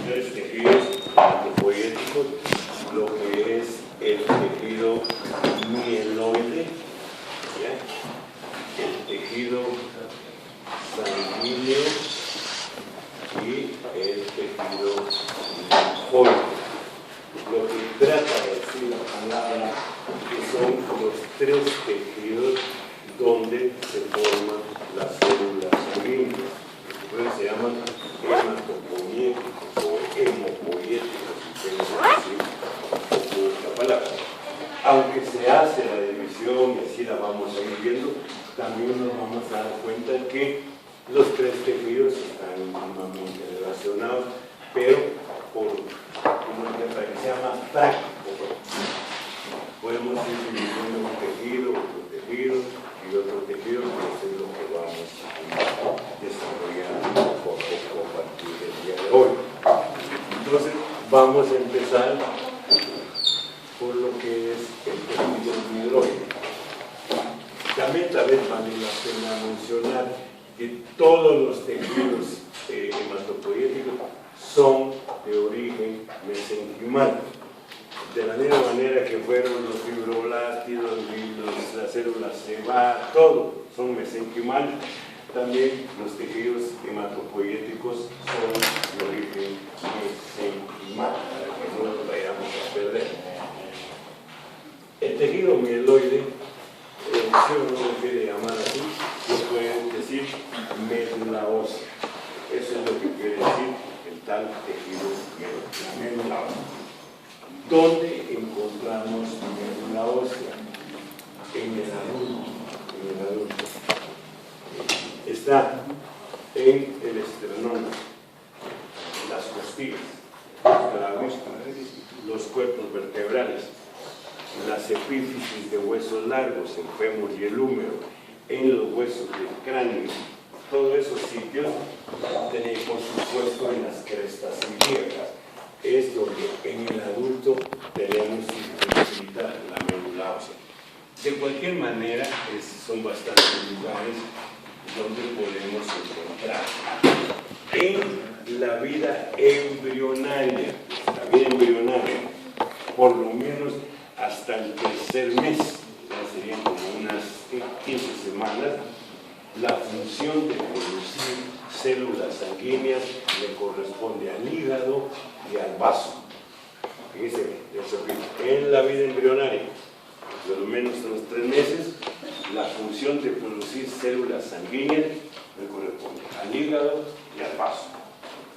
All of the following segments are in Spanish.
tres tejidos hematopoieticos, lo que es el tejido mieloide, ¿ya? El tejido sanguíneo y el tejido linfóide. Lo que trata de decir la palabra que son los tres tejidos donde se forman las células sanguíneas. Entonces se llaman hematopoieticos o hemopoieticos, si queremos decir esta palabra. Aunque se hace la división y así la vamos a ir viendo, también nos vamos a dar cuenta que los tres tejidos están íntimamente relacionados, pero por para que sea más práctico, podemos ir dividiendo un tejido, otro tejido y otro tejido, que es lo que vamos a desarrollar poco a poco a partir del día de hoy. Entonces, vamos a empezar por lo que es el tejido mieloide. También tal vez vale la pena mencionar que todos los tejidos hematopoieticos son de origen mesenquimal. De la misma manera que fueron los fibroblástidos y las células CEBA, todos son mesenquimales. También los tejidos hematopoieticos son de origen mesenquimal, para que no nos vayamos a perder. El tejido mieloide, si uno lo quiere llamar así, lo pueden decir médula ósea. Eso es lo que quiere decir el tal tejido la médula ósea. ¿Dónde encontramos médula ósea? En el adulto. Está en el esternón, las costillas, los clavos, los cuerpos vertebrales, las epífisis de huesos largos, el fémur y el húmero, en los huesos del cráneo. Todos esos sitios tenéis, por supuesto, en las crestas ilíacas. Es donde en el adulto tenemos circunscrita la médula ósea. De cualquier manera, son bastantes lugares donde podemos encontrar. En la vida embrionaria, por lo menos hasta el tercer mes, ya serían como unas 15 semanas, la función de producir células sanguíneas le corresponde al hígado y al vaso. Fíjense, en la vida embrionaria, por lo menos en los 3 meses, la función de producir células sanguíneas le corresponde al hígado y al vaso.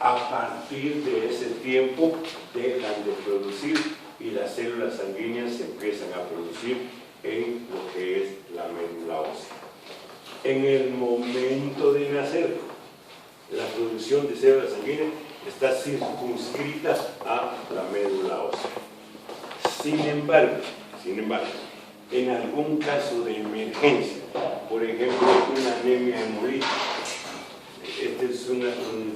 A partir de ese tiempo dejan de producir y las células sanguíneas se empiezan a producir en lo que es la médula ósea. En el momento de nacer, la producción de células sanguíneas está circunscrita a la médula ósea. Sin embargo, en algún caso de emergencia, por ejemplo, una anemia hemolítica, este es un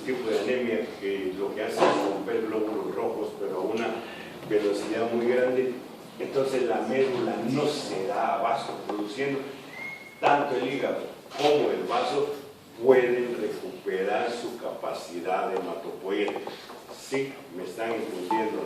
tipo de anemia que lo que hace es romper glóbulos rojos, pero a una velocidad muy grande, entonces la médula no se da abasto, produciendo tanto el hígado como el vaso pueden recuperar su capacidad hematopoética. Sí, me están entendiendo.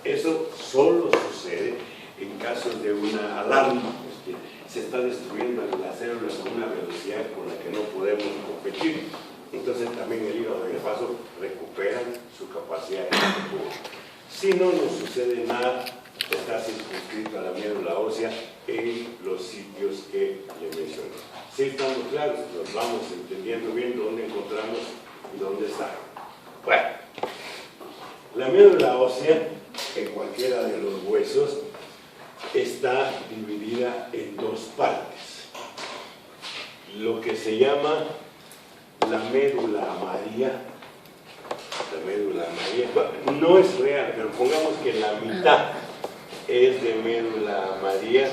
Eso solo sucede en casos de una alarma, pues que se está destruyendo las células a una velocidad con la que no podemos competir. Entonces también el hígado y el vaso recuperan su capacidad hematopoética. Si no nos sucede nada, está circunscrito a la médula ósea en los sitios que le mencioné. Si estamos claros, nos vamos entendiendo bien dónde encontramos y dónde está. Bueno, la médula ósea, en cualquiera de los huesos, está dividida en 2 partes. Lo que se llama la médula amarilla. La médula amarilla no es real, pero pongamos que la mitad es de médula amarilla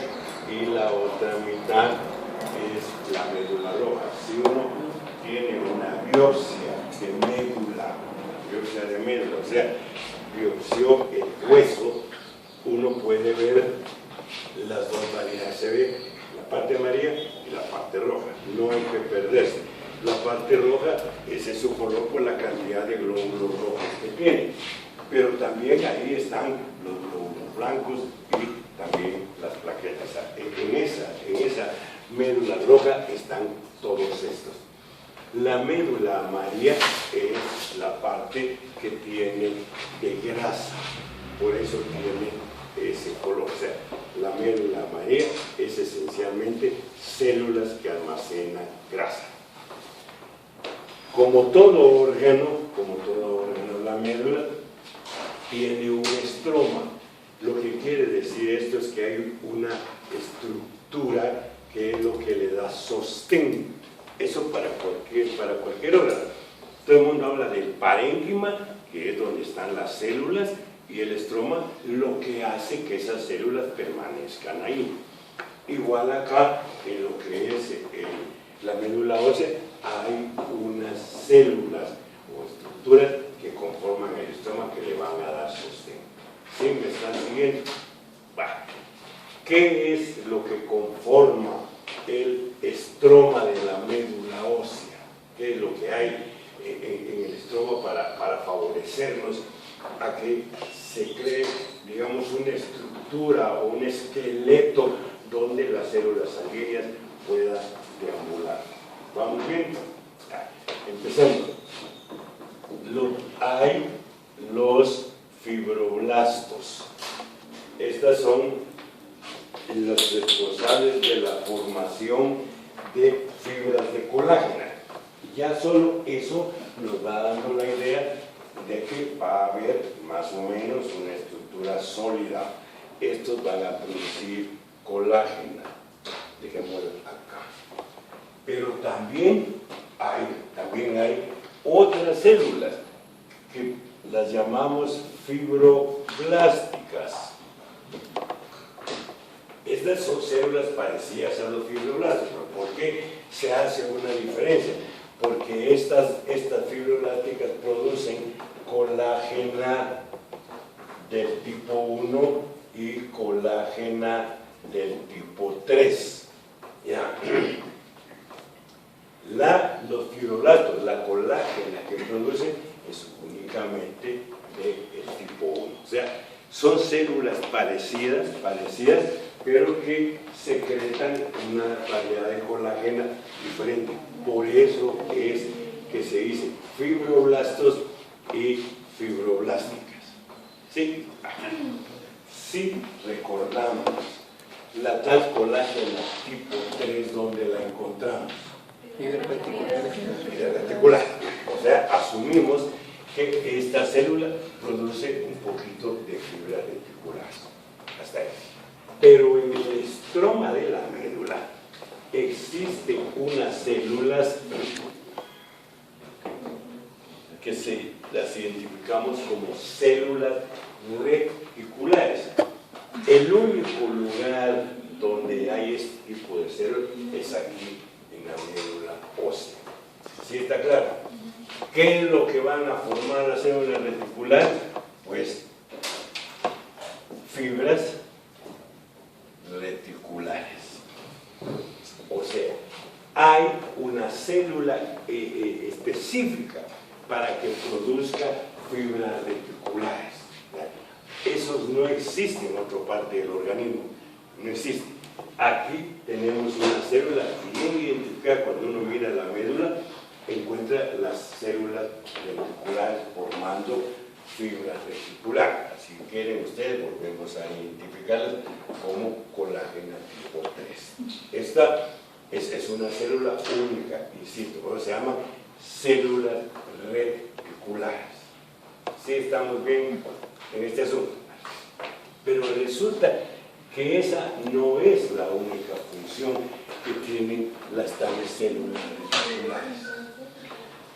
y la otra mitad es la médula roja. Si uno tiene una biopsia de médula, o sea, biopsió el hueso, uno puede ver las 2 variedades. Se ve la parte amarilla y la parte roja. No hay que perderse. La parte roja es su color por la cantidad de glóbulos rojos que tiene. Pero también ahí están los glóbulos blancos y también las plaquetas. En esa médula roja están todos estos. La médula amarilla es la parte que tiene de grasa, por eso tiene ese color. O sea, la médula amarilla es esencialmente células que almacenan grasa. Como todo órgano, la médula tiene un estroma. Lo que quiere decir esto es que hay una estructura que es lo que le da sostén. Eso para cualquier órgano. Todo el mundo habla del parénquima, que es donde están las células, y el estroma, lo que hace que esas células permanezcan ahí. Igual acá, en lo que es la médula ósea, hay unas células o estructuras que conforman el estroma que le van a dar sostén. ¿Sí me están siguiendo? Bueno, ¿qué es lo que conforma el estroma de la médula ósea? ¿Qué es lo que hay en el estroma para favorecernos a que se cree, digamos, una estructura o un esqueleto donde las células sanguíneas puedan deambular? ¿Vamos bien? Empecemos. Hay los fibroblastos. Estas son las responsables de la formación de fibras de colágeno. Ya solo eso nos va dando la idea de que va a haber más o menos una estructura sólida. Estos van a producir colágeno. Dejémoslo acá. Pero también hay otras células que las llamamos fibroblásticas. Estas son células parecidas a los fibroblastos. ¿Por qué se hace una diferencia? Porque estas fibroblásticas producen colágena del tipo 1 y colágena del tipo 3. ¿Ya? Los fibroblastos, la colágena que producen es únicamente del tipo 1. O sea, son células parecidas, pero que secretan una variedad de colágena diferente. Por eso es que se dice fibroblastos y fibroblásticas. ¿Sí? Si recordamos la tal colágena tipo 3, ¿dónde la encontramos? Reticular. O sea, asumimos que esta célula produce un poquito de fibra reticular. Hasta ahí. Pero en el estroma de la médula existen unas células que las identificamos como células reticulares. El único lugar donde hay este tipo de células es aquí en la médula ósea. ¿Sí está claro? ¿Qué es lo que van a formar las células reticulares? Pues fibras reticulares. O sea, hay una célula específica para que produzca fibras reticulares. Esos no existen en otra parte del organismo. No existen. Aquí tenemos una célula bien identificada. Cuando uno mira la médula, encuentra las células reticulares formando fibras reticulares. Si quieren ustedes, volvemos a identificarlas como colágeno tipo 3. Esta es una célula única, insisto, por eso se llama células reticulares. ¿Sí estamos bien en este asunto? Pero resulta que esa no es la única función que tienen las tales células reticulares.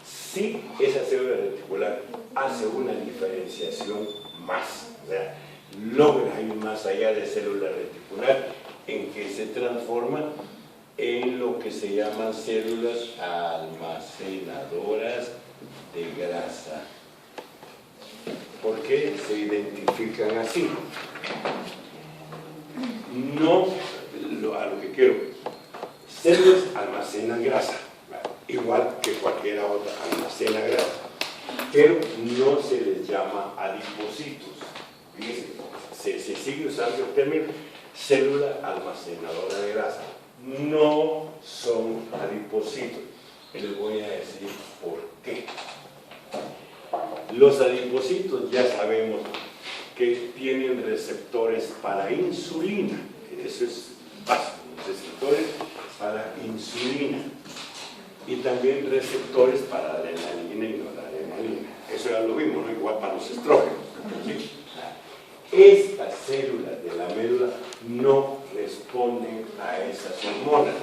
Sí, esa célula reticular hace una diferenciación más, o sea, logra ir más allá de célula reticular, en que se transforma en lo que se llaman células almacenadoras de grasa. ¿Por qué se identifican así? No a lo que quiero. Células almacenan grasa, igual que cualquier otra almacena grasa. pero no se les llama adipocitos. Fíjense, se sigue usando el término célula almacenadora de grasa. No son adipocitos. Y les voy a decir por qué. Los adipocitos ya sabemos que tienen receptores para insulina. Eso es básico, receptores para insulina. Y también receptores para adrenalina y noradrenalina. Eso ya lo vimos, ¿no? Igual para los estrógenos. ¿Sí? Estas células de la médula no responden a esas hormonas,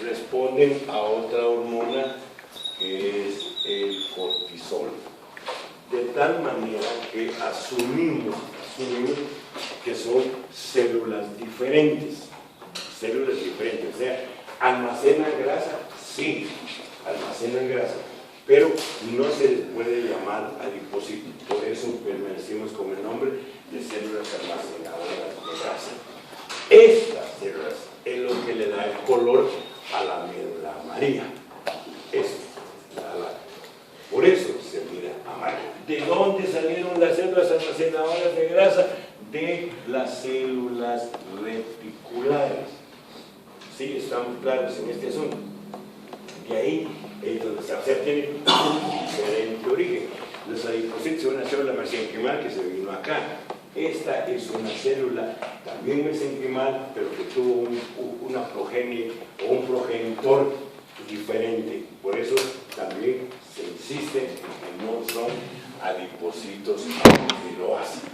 responden a otra hormona que es el cortisol. De tal manera que asumimos que son células diferentes. O sea, ¿almacenan grasa? Sí, almacenan grasa, pero no se les puede llamar adipocitos. Por eso permanecimos con el nombre de células almacenadoras de grasa. Estas células es lo que le da el color a la médula amarilla. Por eso se mira amarilla. ¿De dónde salieron las células almacenadoras de grasa? De las células reticulares. Sí, estamos claros en este asunto. De ahí, entonces, o sea, tiene un diferente origen. Los adipocitos son una célula mesenquimal que se vino acá. Esta es una célula también mesenquimal, pero que tuvo una progenie o un progenitor diferente. Por eso también se insiste en que no son adipocitos aminoácidos.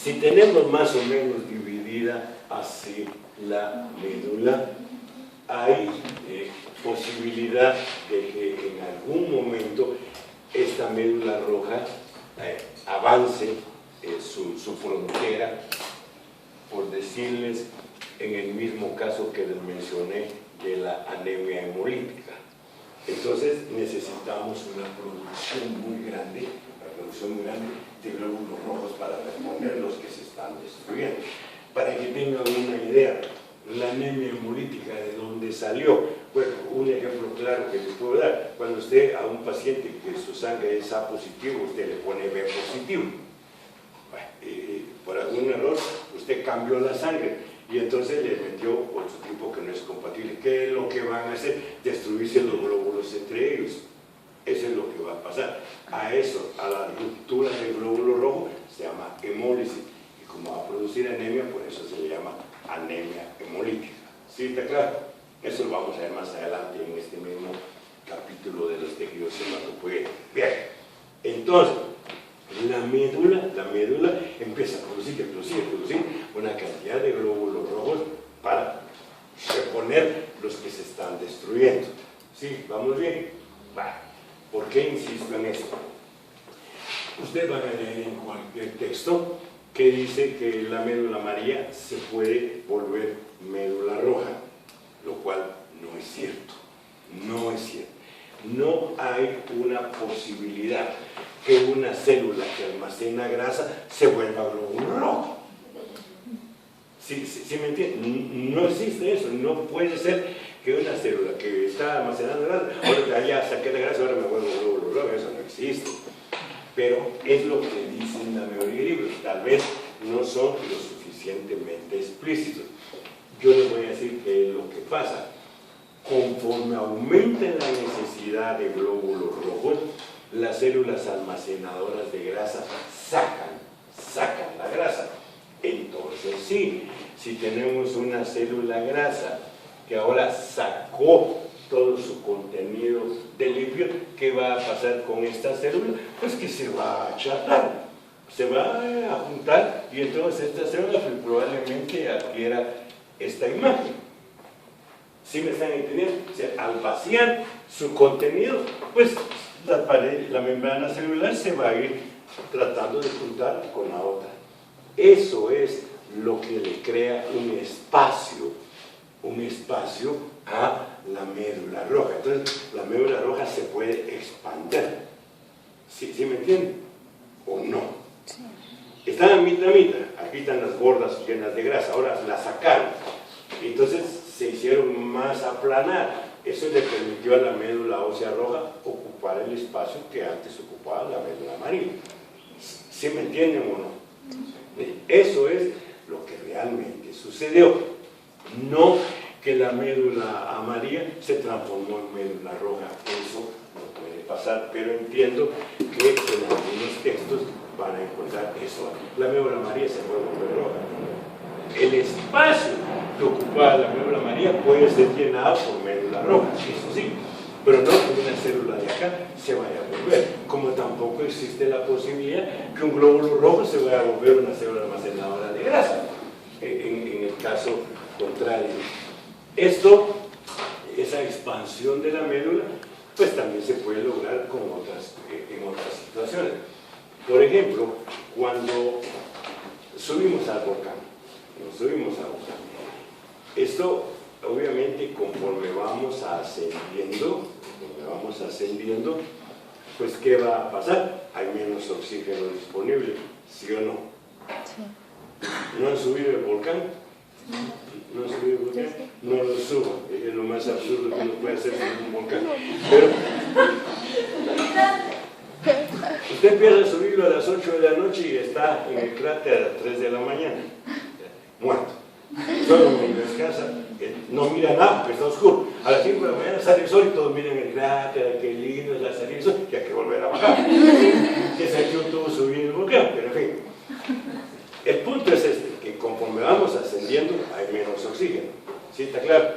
Si tenemos más o menos dividida así la médula, hay posibilidad de que en algún momento esta médula roja avance su frontera, por decirles, en el mismo caso que les mencioné de la anemia hemolítica. Entonces necesitamos una producción muy grande de glóbulos rojos para responder los que se están destruyendo. Para que tengan una idea, la anemia hemolítica, ¿de dónde salió? Bueno, un ejemplo claro que les puedo dar: cuando usted a un paciente que su sangre es A positivo, usted le pone B positivo. Por algún error, usted cambió la sangre y entonces le metió otro tipo que no es compatible. ¿Qué es lo que van a hacer? Destruirse los glóbulos entre ellos. Eso es lo que va a pasar. A eso, a la ruptura del glóbulo rojo, se llama hemólisis. Y como va a producir anemia, por eso se le llama anemia hemolítica. ¿Sí está claro? Eso lo vamos a ver más adelante en este mismo capítulo de los tejidos hematopoéticos. Bien, entonces, la médula empieza a producir una cantidad de glóbulos rojos para reponer los que se están destruyendo. ¿Sí? ¿Vamos bien? Vale. ¿Por qué insisto en esto? Usted va a leer en cualquier texto que dice que la médula amarilla se puede volver médula roja, lo cual no es cierto. No es cierto. No hay una posibilidad que una célula que almacena grasa se vuelva glóbulo rojo. ¿Sí me entienden? No existe eso. No puede ser que una célula que está almacenando grasa, ahora ya saqué la grasa, ahora me vuelvo glóbulo rojo. Eso no existe. Pero es lo que dicen la mayoría de libros. Tal vez no son lo suficientemente explícitos. Yo les voy a decir qué es lo que pasa. Conforme aumenta la necesidad de glóbulos rojos, las células almacenadoras de grasa sacan la grasa. Entonces sí, si tenemos una célula grasa que ahora sacó todo su contenido de lípido, ¿qué va a pasar con esta célula? Pues que se va a achatar, se va a juntar, y entonces esta célula pues, probablemente adquiera esta imagen. ¿Sí me están entendiendo? O sea, al vaciar su contenido, pues la membrana celular se va a ir tratando de juntar con la otra. Eso es lo que le crea un espacio a la médula roja. Entonces, la médula roja se puede expandir. ¿Sí me entienden? ¿O no? Sí. Están a mitad. Aquí están las gordas llenas de grasa. Ahora las sacaron. Entonces, se hicieron más aplanar. Eso le permitió a la médula ósea roja ocupar ocupar el espacio que antes ocupaba la médula amarilla. ¿Sí me entienden o no? Eso es lo que realmente sucedió. No que la médula amarilla se transformó en médula roja. Eso no puede pasar, pero entiendo que en algunos textos van a encontrar eso. La médula amarilla se puede volver roja. El espacio que ocupaba la médula amarilla puede ser llenado por médula roja, eso sí, pero no que una célula de acá se vaya a volver, como tampoco existe la posibilidad que un glóbulo rojo se vaya a volver una célula almacenadora de grasa, en el caso contrario. Esto, esa expansión de la médula, pues también se puede lograr con en otras situaciones. Por ejemplo, cuando subimos al volcán, esto obviamente conforme vamos ascendiendo, pues ¿qué va a pasar? Hay menos oxígeno disponible, ¿sí o no? Sí. ¿No han subido el volcán? ¿No han subido el volcán? No lo suban, es lo más absurdo que uno puede hacer en un volcán. Pero usted empieza a subirlo a las 8 de la noche y está en el cráter a las 3 de la mañana, muerto. Solo descansa, no mira nada porque está oscuro. A las 5 de la mañana sale el sol y todos miran el cráter, qué lindo es la salida del sol, y hay que volver a bajar. Que se aquí un tubo subiendo el volcán, pero en fin. El punto es este, que conforme vamos ascendiendo hay menos oxígeno. ¿Sí está claro?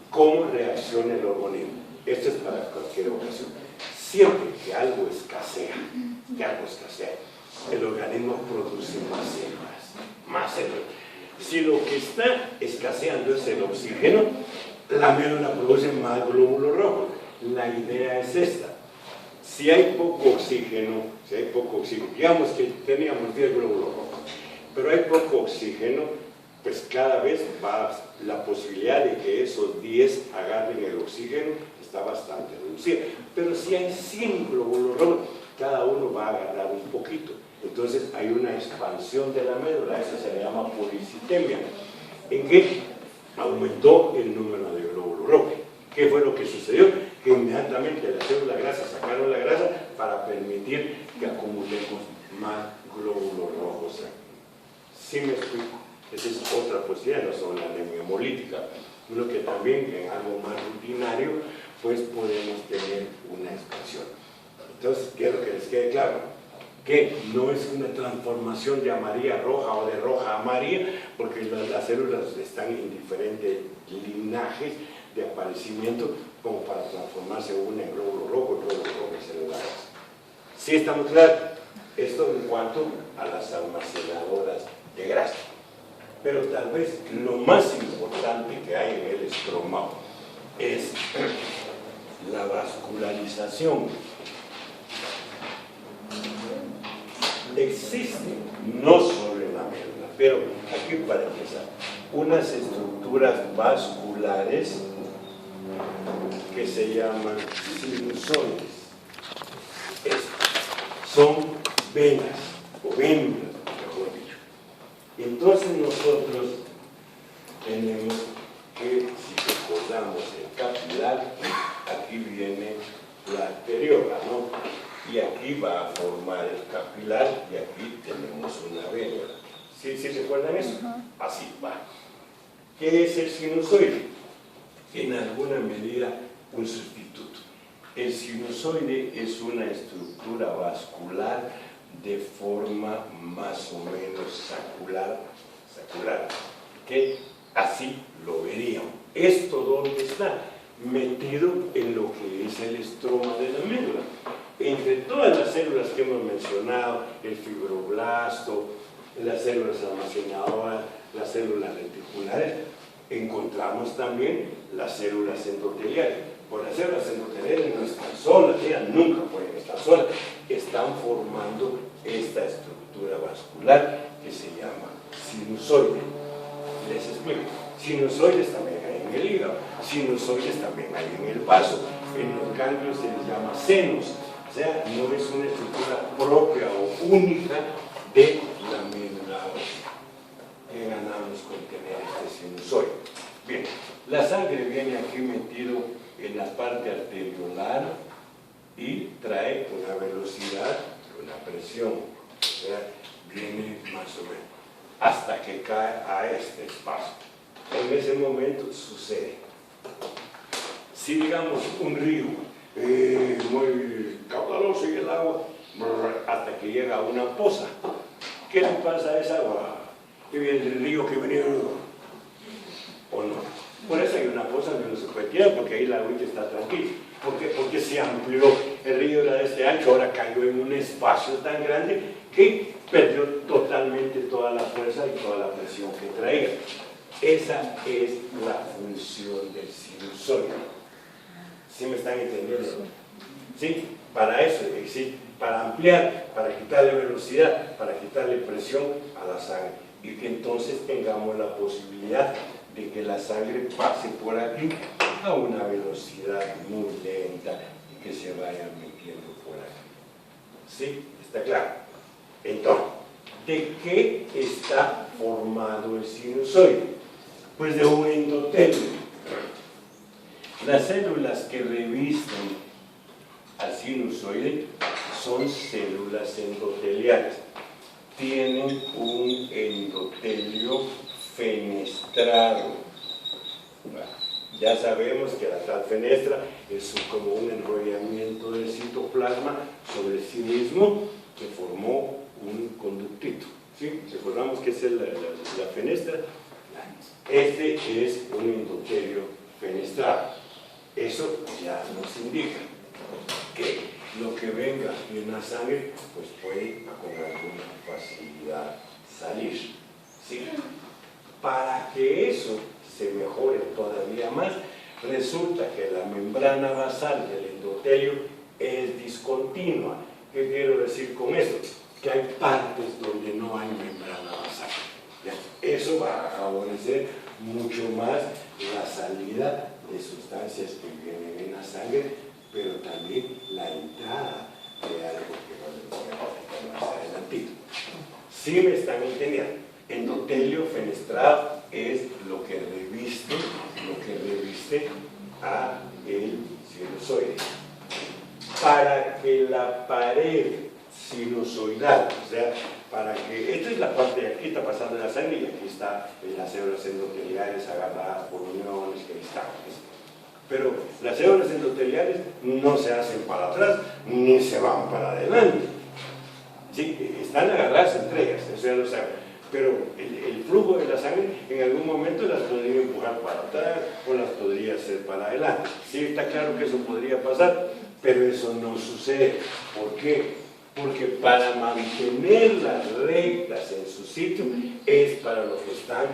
¿Cómo reacciona el organismo? Esto es para cualquier ocasión. Siempre que algo escasea, el organismo produce más células. Si lo que está escaseando es el oxígeno, la médula produce más glóbulos rojos. La idea es esta. Si hay poco oxígeno, digamos que teníamos 10 glóbulos rojos, pero hay poco oxígeno, pues cada vez va la posibilidad de que esos 10 agarren el oxígeno está bastante reducida. Pero si hay 100 glóbulos rojos, cada uno va a agarrar un poquito. Entonces hay una expansión de la médula, eso se le llama policitemia, en que aumentó el número de glóbulos rojos. ¿Qué fue lo que sucedió? Que inmediatamente las células grasas sacaron la grasa para permitir que acumulemos más glóbulos rojos. ¿Sí me explico? Esa es otra posibilidad, no solo la anemia hemolítica, sino que también en algo más rutinario, pues podemos tener una expansión. Entonces, quiero que les quede claro que no es una transformación de amarilla a roja o de roja a amarilla, porque las células están en diferentes linajes de aparecimiento como para transformarse una en glóbulo rojo en células. ¿Sí estamos claros? Esto en cuanto a las almacenadoras de grasa. Pero tal vez lo más importante que hay en el estroma es la vascularización. Existen, no solo en la médula, pero aquí para empezar, unas estructuras vasculares que se llaman sinusoides. Son venas o vénulas, mejor dicho. Entonces nosotros tenemos que, si recordamos el capilar, aquí viene la arteriola, ¿no? Y aquí va a formar el capilar y aquí tenemos una vénula. ¿Sí recuerdan eso? Así va. ¿Qué es el sinusoide? En alguna medida un sustituto. El sinusoide es una estructura vascular de forma más o menos sacular, que así lo veríamos. ¿Esto dónde está? Metido en lo que es el estroma de la médula. Entre todas las células que hemos mencionado, el fibroblasto, las células almacenadoras, las células reticulares, encontramos también las células endoteliales. Pues las células endoteliales no están solas, ellas nunca pueden estar solas, están formando esta estructura vascular que se llama sinusoide. Les explico. Sinusoides también hay en el hígado, sinusoides también hay en el vaso, en los ganglios se les llama senos. O sea, no es una estructura propia o única de la médula ósea. ¿Qué ganamos con tener este sinusoide? Bien, la sangre viene aquí metido en la parte arteriolar, y trae una velocidad, una presión, o sea, viene más o menos, hasta que cae a este espacio. En ese momento sucede. Si digamos un río muy caudaloso y el agua, hasta que llega a una poza, ¿qué le pasa a esa agua? Que viene del río que venía, ¿o no? Por eso hay una poza que no se puede tirar, porque ahí la agüita está tranquila. ¿Por qué? Porque se amplió, el río era de este ancho, ahora cayó en un espacio tan grande que perdió totalmente toda la fuerza y toda la presión que traía. Esa es la función del sinusoide. ¿Sí me están entendiendo? ¿Sí? Para eso, es decir, para ampliar, para quitarle velocidad, para quitarle presión a la sangre. Y que entonces tengamos la posibilidad de que la sangre pase por aquí a una velocidad muy lenta y que se vaya metiendo por aquí. ¿Sí? ¿Está claro? Entonces, ¿de qué está formado el sinusoide? Pues de un endotelio. Las células que revisten al sinusoide son células endoteliales. Tienen un endotelio fenestrado. Ya sabemos que la tal fenestra es como un enrollamiento del citoplasma sobre sí mismo que formó un conductito. ¿Sí? Recordamos que es la fenestra. Este es un endotelio fenestrado. Eso ya nos indica que lo que venga en la sangre pues puede con alguna facilidad salir. ¿Sí? Para que eso se mejore todavía más, resulta que la membrana basal del endotelio es discontinua. ¿Qué quiero decir con esto? Que hay partes donde no hay membrana basal. ¿Ya? Eso va a favorecer mucho más la salida de sustancias que vienen en la sangre, pero también la entrada de algo que vamos a explicar más adelantito. ¿Sí me están entendiendo? Endotelio fenestrado es lo que reviste a el sinusoide. Para que la pared sinusoidal, o sea, para que, esta es la parte de aquí, está pasando la sangre y aquí está las células endoteliales agarradas por uniones que están. Pero las células endoteliales no se hacen para atrás ni se van para adelante. Sí, están agarradas entre ellas, eso ya lo saben. Pero el flujo de la sangre en algún momento las podría empujar para atrás o las podría hacer para adelante. Sí, está claro que eso podría pasar, pero eso no sucede. ¿Por qué? Porque para mantenerlas rectas en su sitio es para lo que están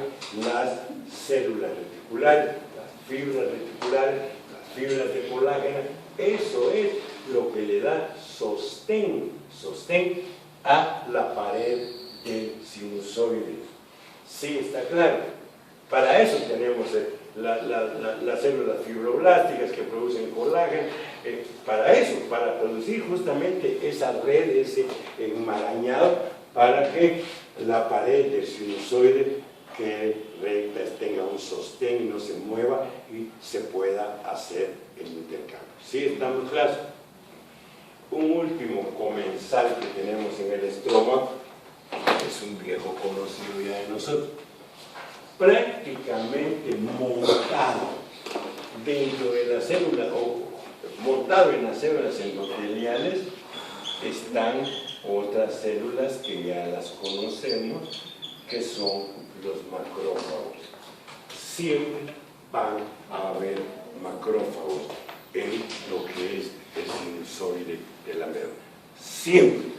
las células reticulares, las fibras reticulares, las fibras de colágeno. Eso es lo que le da sostén a la pared del sinusoide. ¿Sí está claro? Para eso tenemos las células fibroblásticas que producen colágeno, para eso, para producir justamente esa red, ese enmarañado, para que la pared del sinusoide quede recta, tenga un sostén y no se mueva y se pueda hacer el intercambio. ¿Sí estamos claros? Un último comensal que tenemos en el estroma es un viejo conocido ya de nosotros, prácticamente montado dentro de la célula o montado en las células endoteliales están otras células que ya las conocemos, que son los macrófagos. Siempre van a haber macrófagos en lo que es el sinusoide de la médula. Siempre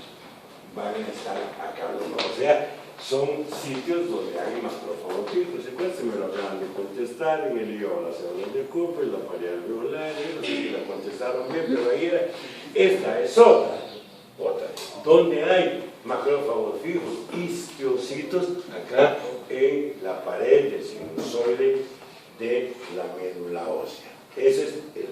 van a estar acá. O sea, son sitios donde hay macrófagos. Se me lo acaban de contestar en el IO, las células de Cooper, la pared alveolar, no sé si la contestaron bien, pero ahí era. Esta es otra, donde hay macrófagos fijos, histiocitos, acá en la pared del sinusoide de la médula ósea.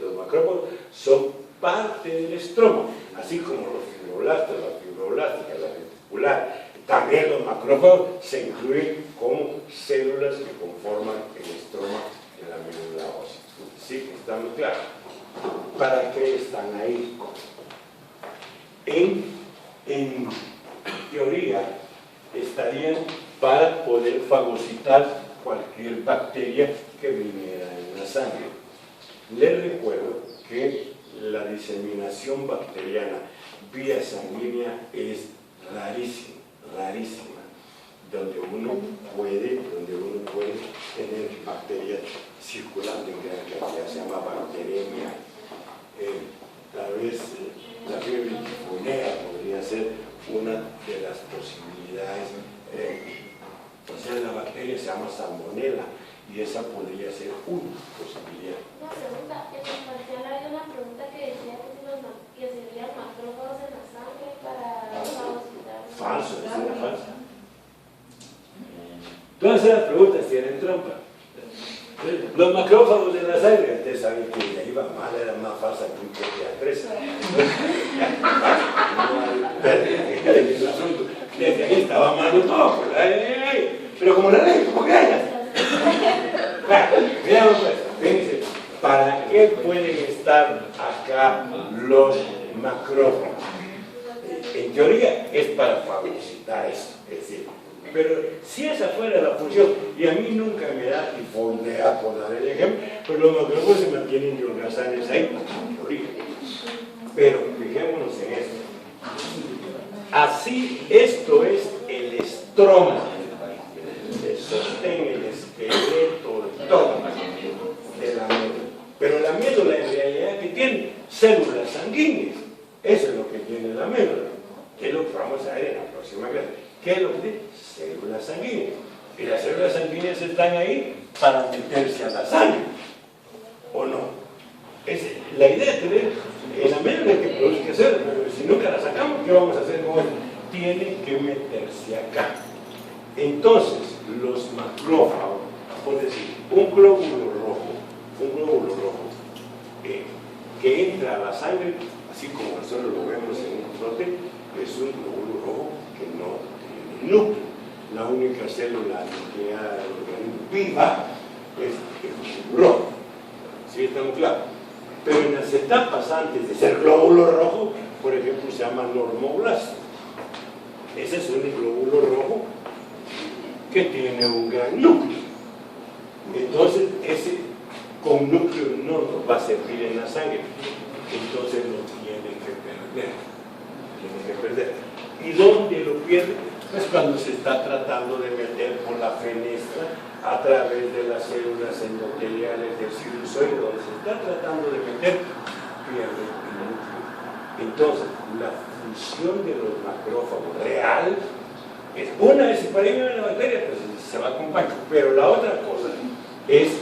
Los macrófagos son parte del estroma, así como los fibroblastos, la fibroblástica, la reticular. También los macrófagos se incluyen como células que conforman el estroma de la médula ósea. ¿Sí? ¿Estamos claros? ¿Para qué están ahí? en teoría, estarían para poder fagocitar cualquier bacteria que viniera en la sangre. Les recuerdo que la diseminación bacteriana vía sanguínea es rarísima, rarísima, donde uno puede tener bacterias circulando en gran cantidad, se llama bacteremia. Tal vez la fiebre tifonea podría ser una de las posibilidades. O sea, la bacteria se llama salmonella y esa podría ser una posibilidad. Una pregunta, en el parcial hay una pregunta que decía que serían macrófagos en la sangre para fagocitar. Falso, esa era falsa. Todas esas preguntas tienen trampa. Los macrófagos de la sangre, ustedes saben que de ahí va mal, era más falsa que un PT-A3. Desde ahí estaba mal todo, pero como la ley, como que haya. Veamos pues, fíjense, ¿para qué pueden estar acá los macrófagos? En teoría es para fagocitar esto, es decir, pero si esa fuera la función, y a mí nunca me da tifondea por dar el ejemplo, pero los macrófagos se mantienen holgazanes ahí, en teoría. Pero fijémonos en esto. Así, esto es el estroma, el sostén, el esqueleto, todo de la médula. Pero la médula en realidad que tiene células sanguíneas, eso es lo que tiene la médula, que es lo que vamos a ver en la próxima clase. ¿Qué es lo que tiene? Células sanguíneas. Y las células sanguíneas están ahí para meterse a la sangre, ¿o no? La idea es tener en la médula que produce células, pero si nunca la sacamos, ¿qué vamos a hacer con ella? Tiene que meterse acá. Entonces, los macrófagos, por decir, un glóbulo rojo, que entra a la sangre, así como nosotros lo vemos en un trote, es un glóbulo rojo que no tiene núcleo. La única célula nuclear viva es el glóbulo rojo. ¿Sí estamos claros? Pero en las etapas antes de ser glóbulo rojo, por ejemplo, se llama normoblasto. Ese es un glóbulo rojo que tiene un gran núcleo. Entonces, ese con núcleo no nos va a servir en la sangre. Entonces lo tiene que perder. ¿Y dónde lo pierde? Pues cuando se está tratando de meter por la fenestra a través de las células endoteliales del sinusoide, donde se está tratando de meter, pierde el núcleo. Entonces, la función de los macrófagos real es una vez para ir a la bacteria, pues se va a acompañar, pero la otra cosa es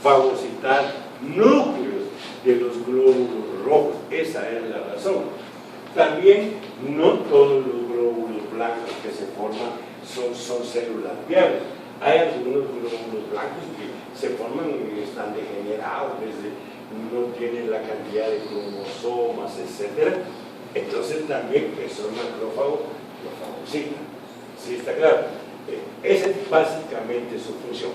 fagocitar núcleos de los glóbulos rojos. Esa es la razón. También no todos los glóbulos blancos que se forman son células viables. Hay algunos glóbulos blancos que se forman y están degenerados, no tienen la cantidad de cromosomas, etc. Entonces también esos macrófagos lo fagocitan. ¿Sí está claro? Esa es básicamente su función.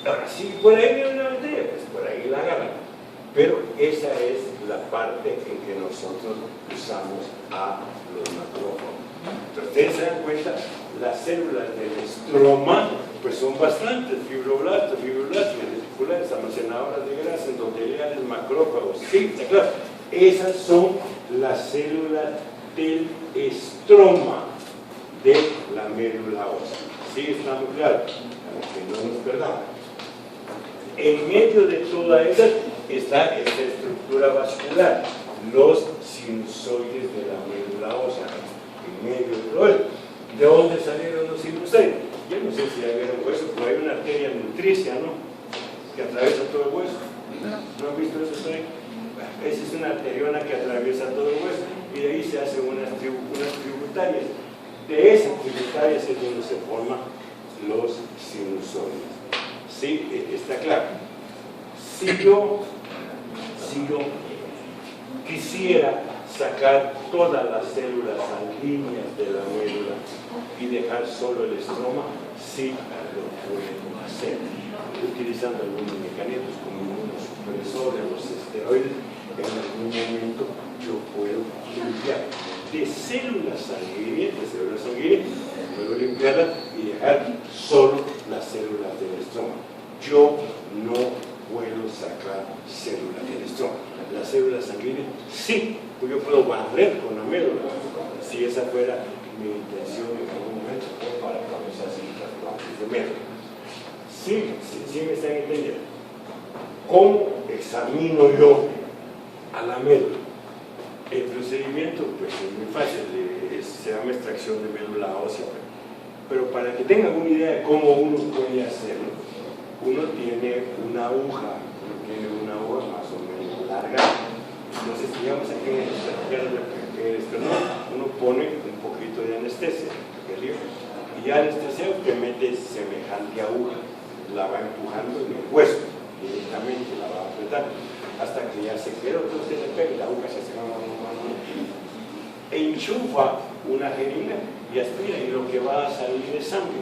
Ahora, si por ahí viene una bacteria, pues por ahí la agarran. Pero esa es la parte en que nosotros usamos a los macrófagos. Entonces, ustedes se dan cuenta, las células del estroma pues son bastantes: fibroblastos, reticulares, almacenadoras de grasa, endoteliales, macrófagos. Sí, está claro. Esas son las células del estroma de la médula ósea. Sí, está muy claro, para que no nos perdamos. En medio de toda esa está esta estructura vascular, los sinusoides de la médula ósea. En medio de todo eso. ¿De dónde salieron los sinusoides? Yo no sé si hay un hueso, pero hay una arteria nutricia, ¿no?, que atraviesa todo el hueso. ¿No han visto eso por ahí? Esa es una arteriona que atraviesa todo el hueso y de ahí se hacen unas tributarias. De esas tributarias es donde se forman los sinusoides. ¿Sí? Está claro. Si yo quisiera sacar todas las células sanguíneas de la médula y dejar solo el estroma, sí lo puedo hacer, utilizando algunos mecanismos como inmunosupresores, los esteroides. En algún momento yo puedo limpiar de células sanguíneas, luego limpiarlas y dejar solo las células del estómago. Yo no puedo sacar células del estómago. Las células sanguíneas, sí, pues yo puedo barrer con la médula, si esa fuera mi intención en algún momento, para comenzar a hacer trasplantes de médula. Sí me están entendiendo. ¿Cómo examino yo a la médula? El procedimiento pues, es muy fácil, se llama extracción de médula ósea, pero para que tengan una idea de cómo uno puede hacerlo, uno tiene una aguja más o menos larga. Entonces, digamos aquí en el esternón, uno pone un poquito de anestesia, y ya anestesia que mete semejante aguja, la va empujando en el hueso, directamente la va apretando, hasta que ya se queda, entonces le pega, la aguja se hace e enchufa una jeringa y aspira, y lo que va a salir es sangre.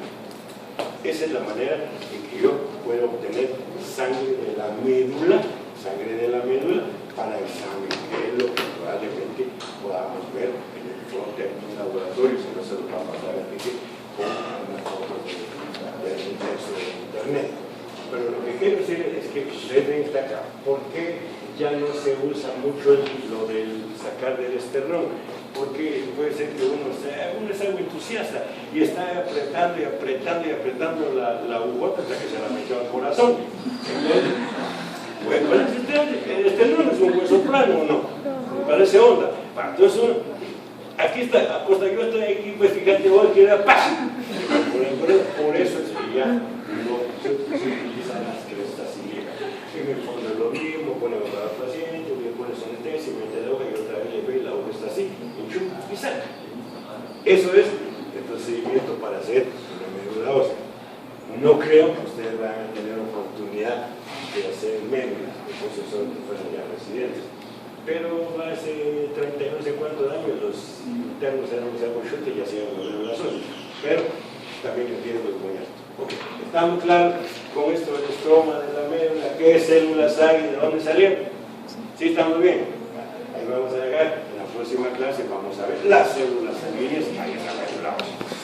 Esa es la manera en que yo puedo obtener sangre de la médula para examen, que es lo que probablemente podamos ver en el frontend de un laboratorio, si no se lo va a pasar a Enrique con una foto de internet. Pero lo que quiero decir es que ustedes ven esta acá, ¿por qué ya no se usa mucho lo del sacar del esternón? Porque puede ser que uno es algo entusiasta y está apretando la agujota hasta que se la metió al corazón. Entonces, bueno, el esternón es un hueso plano, ¿o no? Parece onda. Entonces uno, aquí está, hasta yo estoy aquí, pues fíjate, hoy queda paz. Por eso es que ya no se utilizan las crestas ciliares. En el fondo es lo mismo, ponemos para el paciente, le pones anestesia, mete la hoja y otra vez le ve y la hoja está así, enchufa y sale. Eso es el procedimiento para hacer una médula ósea. No creo que ustedes van a tener oportunidad de hacer médulas, entonces son que fueran ya residentes. Pero hace 30 y no sé cuántos años los internos eran los agochotes y hacían las médulas óseas. Pero también el riesgo es muy alto. Okay. ¿Estamos claros con esto del estroma, de la médula, qué células hay y de dónde salieron? ¿Sí estamos bien? Ahí vamos a llegar. En la próxima clase vamos a ver las células sanguíneas que hay en la médula ósea.